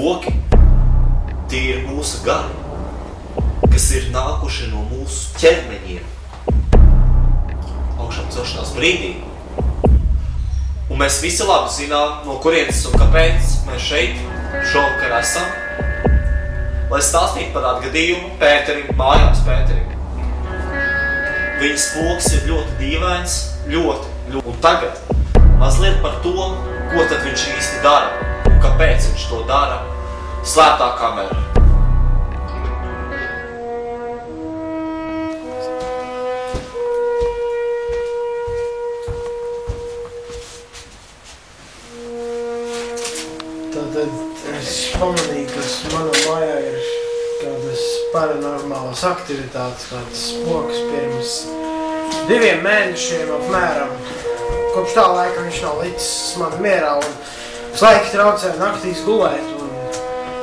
spoki, tie ir mūsu gari, kas ir nākuši no mūsu ķermeņiem augšām celšanās brīdī. Un mēs visi labi zinām, no kurienes un kāpēc mēs šeit šovakar esam, lai stāstītu par atgadījumu Pēterim, mājās Pēterim. Viņa spoks ir ļoti dīvains, ļoti. Un tagad mazliet par to, ko tad viņš īsti dara un kāpēc viņš to dara. Slēptā kamera. Tātad es pamanīju, ka manā mājā ir kādas paranormālas aktivitātes, kādas spoks pirms 2 mēnešiem apmēram. Kopš tā laika viņš nav licis man mierā un es laiki traucēju naktīs gulēt un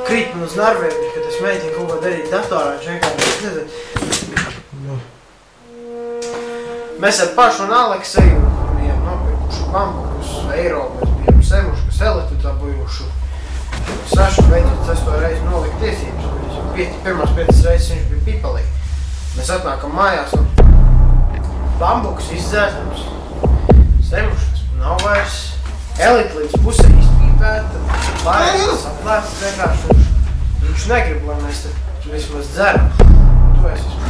krīt man uz nerviem, kad es mēģinu kaut ko darīt datorā, viņš vienkārši nezinu. Mēs ar pašu un Alekseju bijām nopirkuši bambukus eiro, mēs bijām semuši, kas elitu dabūjuši. Sašu beidzot 6. reizi nolikt tiesības, pirmās 5 reizes viņš bija pipalīgi. Mēs atnākam mājās un bambuks izdzērtams, semušas nav vairs, elita līdz pusē izpīpēta, pārējās aplēstas vienkārši. Viņš negrib, lai mēs te vismaz dzeram. Tu esi